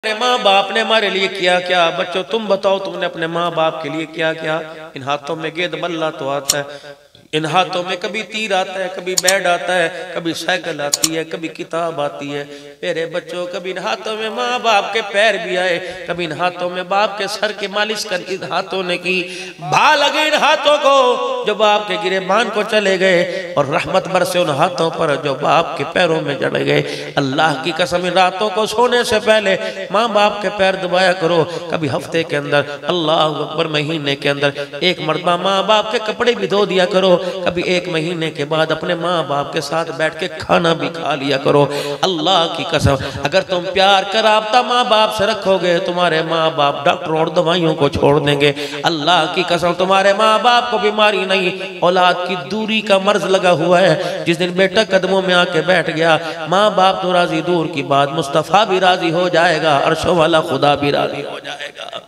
हमारे माँ बाप ने हमारे लिए किया क्या? बच्चों तुम बताओ, तुमने अपने माँ बाप के लिए क्या क्या? इन हाथों में गेंद बल्ला तो आता है, इन हाथों में कभी तीर आता है, कभी बैट आता है, कभी साइकिल आती है, कभी किताब आती है। मेरे बच्चों, कभी इन हाथों में माँ बाप के पैर भी आए, कभी इन हाथों में बाप के सर की मालिश कर इन हाथों ने की। भा लगे इन हाथों को जो बाप के गिरेबान को चले गए, और रहमत बरसे उन हाथों पर जो बाप के पैरों में जड़ गए। अल्लाह की कसम, इन रातों को सोने से पहले माँ बाप के पैर दबाया करो। कभी हफ्ते के अंदर, अल्लाह अकबर, महीने के अंदर एक मरतबा माँ बाप के कपड़े भी धो दिया करो। कभी एक महीने के बाद अपने माँ बाप के साथ बैठ के खाना भी खा लिया करो। अल्लाह की कसम, अगर तुम प्यार का राब्ता माँ बाप से रखोगे, तुम्हारे माँ बाप डॉक्टरों और दवाइयों को छोड़ देंगे। अल्लाह की कसम, तुम्हारे माँ बाप को बीमारी नहीं, औलाद की दूरी का मर्ज लगा हुआ है। जिस दिन बेटा कदमों में आके बैठ गया, माँ बाप तो राजी, दूर की बात मुस्तफा भी राजी हो जाएगा, अर्शों वाला खुदा भी राजी हो जाएगा।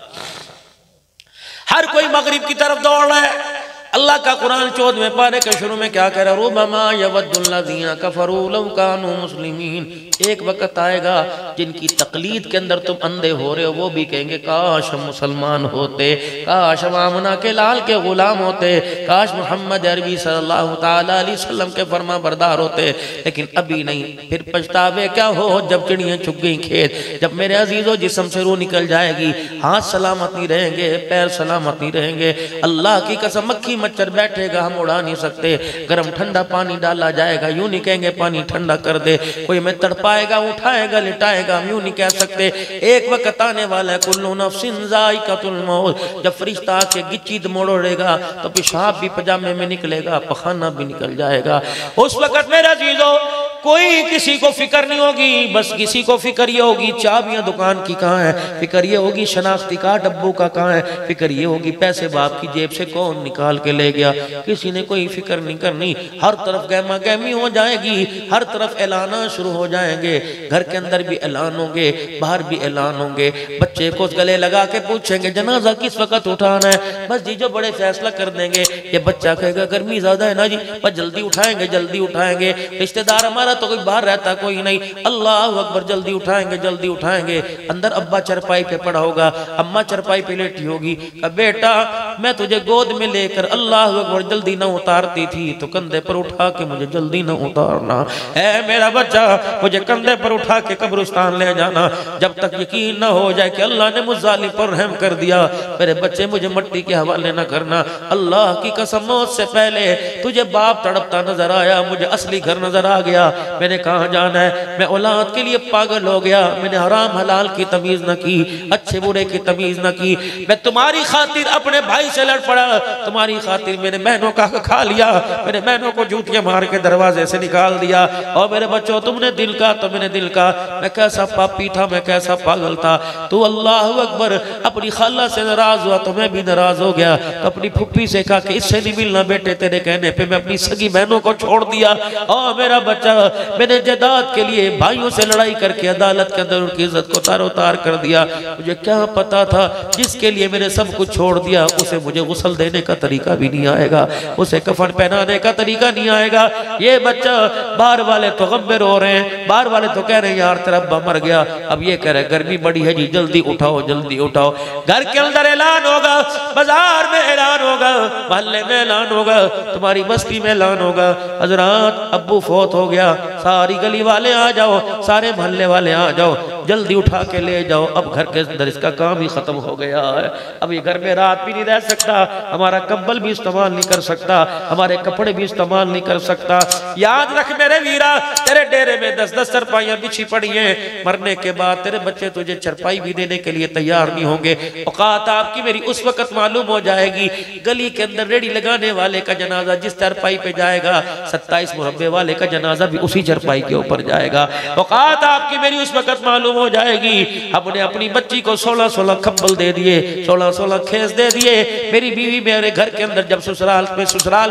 हर कोई मगरिब की तरफ दौड़ रहा है। अल्लाह का कुरान 14वें पारे के शुरू में क्या कह रहा है? रुबमा यवद्दुल्लज़ीना कफरू लौ कानू मुस्लिमीन। एक वक्त आएगा जिनकी तकलीद के अंदर तुम अंधे हो रहे हो, वो भी कहेंगे काश हम मुसलमान होते, काश हम आमना के लाल के गुलाम होते, काश मोहम्मद अरबी सल्लल्लाहु ताला अलैहि वसल्लम के फरमा बरदार होते। लेकिन अभी नहीं। फिर पछतावे क्या हो जब चिड़ियाँ चुग गई खेत, जब मेरे अजीजों जिस्म से रूह निकल जाएगी, हाथ सलामत नहीं रहेंगे, पैर सलामत नहीं रहेंगे। अल्लाह की कसम, मक्खी मच्छर बैठेगा, हम उड़ा नहीं सकते। गर्म ठंडा पानी डाला जाएगा, यूं नहीं कहेंगे पानी ठंडा कर दे। कोई हमें तड़पाएगा, उठाएगा, लिटाएगा, हम यूं नहीं कह सकते। एक वक्त आने वाला है, कुल्लु नफ्सिन ज़ाइक़तुल मौत। जब फरिश्ता आके गिच्ची मोड़ेगा तो पेशाब भी पजामे में निकलेगा, पखाना भी निकल जाएगा। उस वक्त मेरे अजीजों कोई किसी को फिक्र नहीं होगी, बस किसी को फिक्र ये होगी चाबियां दुकान की कहाँ है, फिक्र ये होगी शनाख्ती कार्ड अब्बू का कहाँ है, फिक्र ये होगी पैसे बाप की जेब से कौन निकाल के ले गया। किसी ने कोई फिक्र नहीं करनी। हर तरफ गहमा गहमी हो जाएगी, हर तरफ ऐलाना शुरू हो जाएंगे। घर के अंदर भी ऐलान होंगे, बाहर भी ऐलान होंगे। बच्चे को गले लगा के पूछेंगे जनाजा किस वक्त उठाना है, बस जी जो बड़े फैसला कर देंगे। ये बच्चा कहेगा गर्मी ज्यादा है ना जी, बस जल्दी उठाएंगे, जल्दी उठाएंगे। रिश्तेदार हमारा तो कोई बाहर रहता कोई नहीं, अल्लाह अकबर, जल्दी उठाएंगे, जल्दी उठाएंगे। अंदर अब्बा चरपाई पे पड़ा होगा, अम्मा चरपाई पे लेटी होगी। बेटा मैं तुझे गोद में लेकर अल्लाह अकबर जल्दी ना उतारती थी, तो कंधे पर उठा के मुझे जल्दी ना उतारना है। मेरा बच्चा मुझे कंधे पर उठा के कब्रिस्तान ले जाना, जब तक यकीन ना हो जाए कि अल्लाह ने मुझ जालिम पर रहम कर दिया। मेरे बच्चे मुझे मट्टी के हवाले ना करना। अल्लाह की कसम, मौत से पहले तुझे बाप तड़पता नजर आया, मुझे असली घर नजर आ गया। मैंने कहाँ जाना है, मैं औलाद के लिए पागल हो गया। मैंने हराम हलाल की तमीज न की, अच्छे बुरे की तमीज न की। मैं तुम्हारी खातिर अपने भाई से लड़ पड़ा, तुम्हारी खातिर मेरे बहनों का खा लिया, मेरे बहनों को जूतियां मार के दरवाजे से निकाल दिया। और मेरे बच्चों तुमने दिल का, तो मैंने दिल का। मैं कैसा पापी था, मैं कैसा पागल था। तो अल्लाह अकबर, अपनी खाला से नाराज हुआ तो मैं भी नाराज हो गया। तो अपनी फुप्पी से कहा कि इससे नहीं मिलना बेटे, तेरे कहने पे मैं अपनी सगी बहनों को छोड़ दिया। और मेरा बच्चा, मैंने जायदाद के लिए भाइयों से लड़ाई करके अदालत के अंदर उनकी इज्जत को तारो तार कर दिया। मुझे क्या पता था जिसके लिए मैंने सब कुछ छोड़ दिया, उसे मुझे गुस्ल देने का तरीका भी नहीं आएगा, उसे कफन पहनाने का तरीका नहीं आएगा। ये बच्चा, बाहर वाले तो गम्भीर हो रहे हैं, बाहर वाले तो कह रहे हैं यार तेरा अब्बा मर गया। अब ये कह रहे गर्मी बड़ी है जी, जल्दी उठाओ, जल्दी उठाओ। घर के अंदर ऐलान होगा, बाजार में ऐलान होगा, मोहल्ले में ऐलान होगा, तुम्हारी बस्ती में ऐलान होगा, हजरात अब्बू फौत हो गया, सारी गली वाले आ जाओ, सारे मोहल्ले वाले आ जाओ, जल्दी उठा के ले जाओ। अब घर के अंदर इसका काम ही खत्म हो गया है। अब ये घर में रात भी नहीं रह सकता, हमारा कंबल भी इस्तेमाल नहीं कर सकता, हमारे कपड़े भी इस्तेमाल नहीं कर सकता। याद रख मेरे वीरा, तेरे डेरे में 10-10 चरपाइयां बिछी पड़ी हैं। मरने के बाद तेरे बच्चे तुझे चरपाई भी देने के लिए तैयार नहीं होंगे। औकात आपकी मेरी उस वक्त मालूम हो जाएगी। गली के अंदर रेडी लगाने वाले का जनाजा जिस चरपाई पे जाएगा, 27 मुरब्बे वाले का जनाजा भी उसी चरपाई के ऊपर जाएगा। औकात आपकी मेरी उस वक्त मालूम हो जाएगी। हमने अपनी बच्ची को 16-16 खम्बल दे दिए, 16-16 खेस दे दिए। मेरी बीवी मेरे घर के अंदर जब ससुराल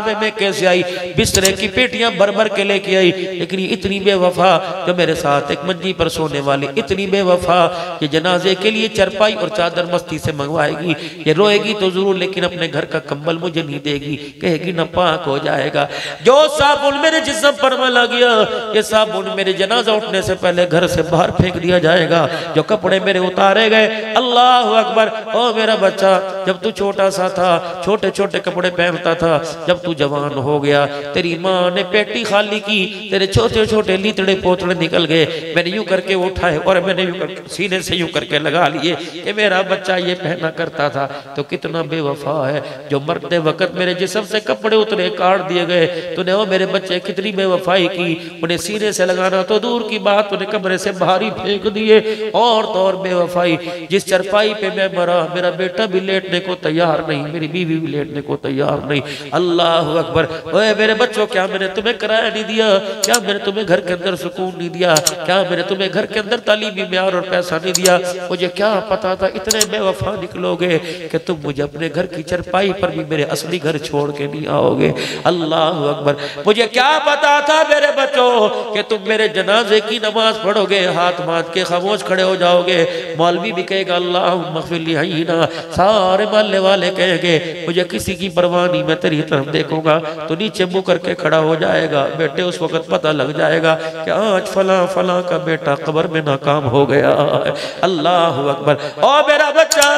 में मैं कैसे आई, बिस्तरे की पेटियां भर भर के लेके आई। लेकिन इतनी बेवफा जो मेरे साथ एक मंजी पर सोने वाली, इतनी बेवफा कि जनाजे के लिए चरपाई और चादर मस्ती से मंगवाएगी। ये रोएगी तो जरूर, लेकिन अपने घर का कंबल मुझे नहीं देगी, कहेगी नापाक हो जाएगा। जो साबुन मेरे जिस्म पर मला गया, ये साबुन मेरे जनाजा उठने से पहले घर से बाहर फेंक दिया जाए। जाएगा। जो कपड़े मेरे उतारे गए, अल्लाह अकबर, ओ मेरा बच्चा, जब तू छोटा सा था छोटे छोटे कपड़े पहनता था, जब तू जवान हो गया तेरी माँ ने पेटी खाली की, तेरे छोटे छोटे लीतड़े पोतड़े निकल गए, मैंने यूं करके उठाए और मैंने यूं करके सीने से यूं करके लगा लिए कि मेरा बच्चा ये पहना करता था। तो कितना बेवफा है जो मरते वक्त मेरे जिस्म से कपड़े उतरे काट दिए गए। तूने ओ मेरे बच्चे कितनी बेवफाई की, उन्हें सीने से लगाना तो दूर की बात, तूने कमरे से बाहर ही फेंक दिए। और तो और बेवफाई, जिस चरपाई पे मैं मरा मेरा बेटा भी लेटने को तैयार नहीं, मेरी बीवी भी लेटने को तैयार नहीं। अल्लाह अकबर, ओए मेरे बच्चों, क्या मैंने तुम्हें किराया नहीं दिया? क्या मैंने तुम्हें घर के अंदर सुकून नहीं दिया? क्या मैंने तुम्हें घर के अंदर तालीमी म्यार और पैसा नहीं दिया? मुझे क्या पता था इतने बेवफा निकलोगे कि तुम मुझे अपने घर की चरपाई पर भी मेरे असली घर छोड़ के नहीं आओगे। अल्लाह अकबर, मुझे क्या पता था मेरे बच्चों कि तुम मेरे जनाजे की नमाज पढ़ोगे, हाथ बांध के खामोश खड़े हो जाओगे। मौलवी भी कहेगा अल्लाहुम्मा ग़फ़िर ना, सारे मोहल्ले वाले कहेंगे मुझे किसी की परवाह नहीं, मैं तेरी तरफ देखूंगा। तो नीचे मुंह करके खड़ा हो जाएगा। बेटे उस वक्त पता लग जाएगा कि आज फला फला का बेटा कब्र में नाकाम हो गया है। अल्लाह अकबर, ओ मेरा बच्चा,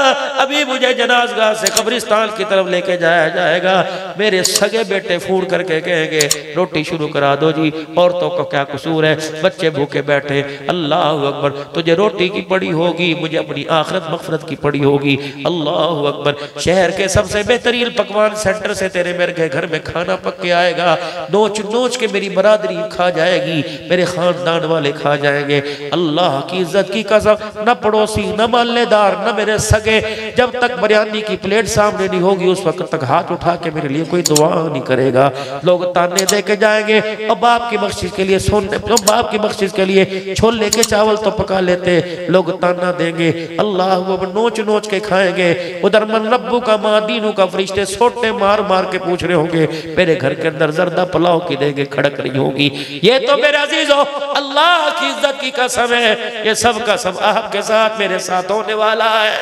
अभी मुझे जनाज़गाह से कब्रिस्तान की तरफ लेके जाया जाएगा। मेरे सगे बेटे फोन करके कहेंगे रोटी शुरू करा दो जी, औरतों का क्या कसूर है, बच्चे भूखे बैठे। अल्लाह अकबर, तुझे रोटी की पड़ी होगी, मुझे अपनी आखिरत मग़फ़िरत की पड़ी होगी। अल्लाह अकबर, शहर के सबसे बेहतरीन पकवान सेंटर से तेरे मेरे घर में खाना पक के आएगा। नोच नोच के मेरी बरादरी खा जाएगी, मेरे खानदान वाले खा जाएंगे। अल्लाह की इज्जत की कसम, न पड़ोसी न मोहल्लेदार न मेरे सगे, जब तक बिरयानी की प्लेट सामने नहीं होगी उस वक्त तक हाथ उठा के मेरे लिए कोई दुआ नहीं करेगा। लोग ताने दे के जाएंगे, और बाप की बख्शिश के लिए सोने, बाप की बख्शिश के लिए छोले के चावल तो पका लेते, लोग ताना देंगे। अल्लाह वो नोच नोच के खाएंगे। उधर मन रब्बू का माँ दीनू का फरिश्ते सोटे मार मार के पूछ रहे होंगे, मेरे घर के अंदर जर्दा पुलाव की देंगे खड़क रही होगी। ये तो मेरे अजीजों अल्लाह की इज्जत की कसम है, ये सब का सब आपके साथ मेरे साथ होने वाला है।